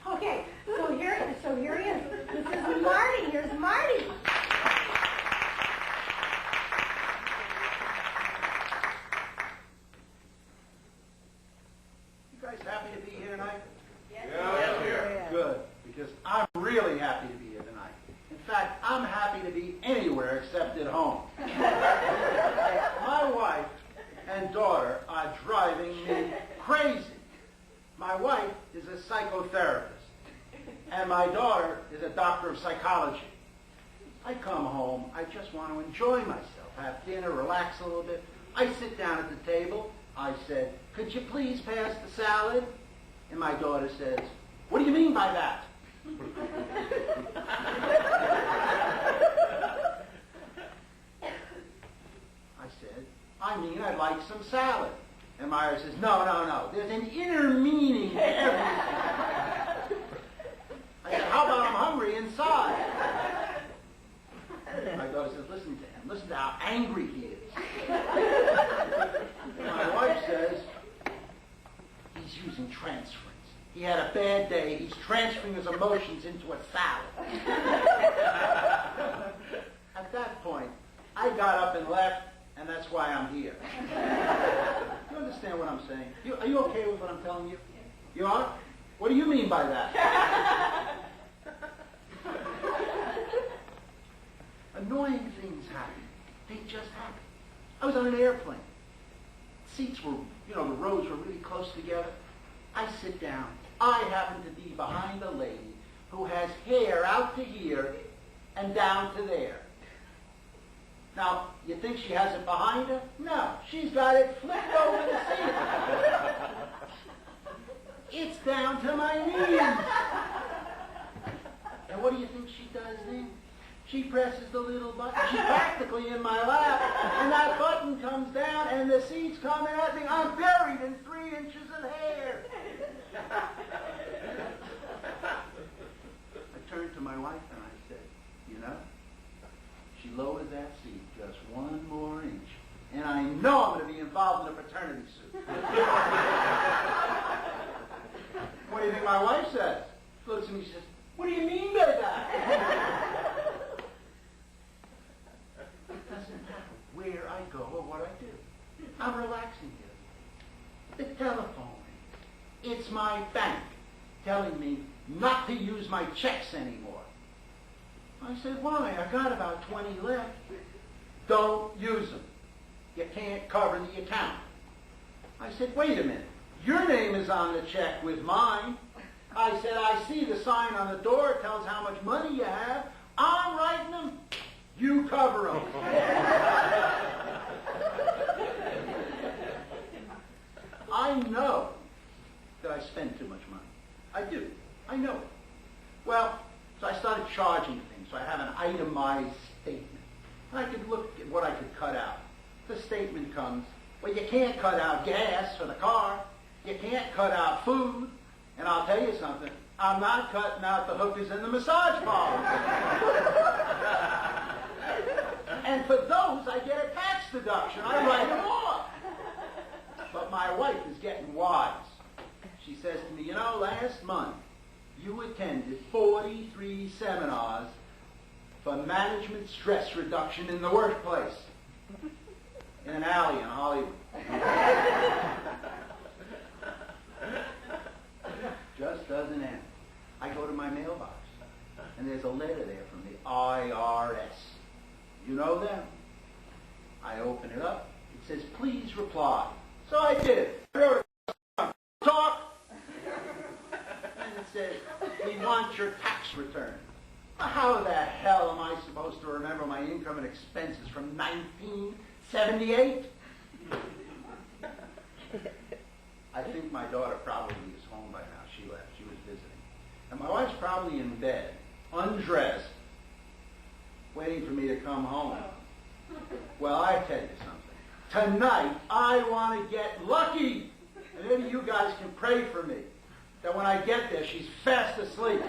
Okay, so here he is. This is Marty. Here's Marty. You guys happy to be here tonight? Yes. Yeah. Good, because I'm really happy to be here tonight. In fact, I'm happy to be anywhere except at home. My wife and daughter are driving me crazy. My wife is a psychotherapist, and my daughter is a doctor of psychology. I come home, I just want to enjoy myself, have dinner, relax a little bit. I sit down at the table. I said, "Could you please pass the salad?" And my daughter says, "What do you mean by that?" I said, "I mean I'd like some salad." And Myra says, No. There's an inner meaning to everything. I said, "How about I'm hungry inside?" My daughter says, "Listen to him. Listen to how angry he is." My wife says, "He's using transference. He had a bad day. He's transferring his emotions into a salad." At that point, I got up and left, and that's why I'm here. You understand what I'm saying? Are you okay with what I'm telling you? You are? What do you mean by that? Annoying things happen. They just happen. I was on an airplane. Seats were, the rows were really close together. I sit down. I happen to be behind a lady who has hair out to here and down to there. Now, you think she has it behind her? No, she's got it flipped over the seat. It's down to my knees. And what do you think she does then? She presses the little button. She's practically in my lap. And that button comes down and the seat's coming at me. I'm buried in 3 inches of hair. I turned to my wife and I said, she lowered that seat just 1 more inch. And I know I'm going to be involved in a fraternity suit. What do you think my wife says? She looks at me and says, "What do you mean by that?" It doesn't matter where I go or what I do. I'm relaxing here. The telephone rings. It's my bank telling me not to use my checks anymore. I said, "Why? I got about 20 left." "Don't use them. You can't cover the account." I said, "Wait a minute. Your name is on the check with mine." I said, "I see the sign on the door. It tells how much money you have. I'm writing them. You cover them." I know that I spend too much money. I do. I know it. Well, so I started charging things. So I have an itemized statement. And I could look at what I could cut out. The statement comes, well, you can't cut out gas for the car. You can't cut out food. And I'll tell you something. I'm not cutting out the hookers in the massage parlor. And for those, I get a tax deduction. I write them off. But my wife is getting wise. She says to me, last month, you attended 43 seminars for management stress reduction in the workplace in an alley in Hollywood. Just doesn't end. I go to my mailbox, and there's a letter there from the IRS. You know them? I open it up. It says, "Please reply." So I did. I wrote talk. And it says, "We want your tax return." How the hell am I supposed to remember my income and expenses from 1978? I think my daughter probably is home by now. She left. She was visiting. And my wife's probably in bed, undressed, waiting for me to come home. Well, I tell you something. Tonight, I want to get lucky. And maybe you guys can pray for me that when I get there, she's fast asleep.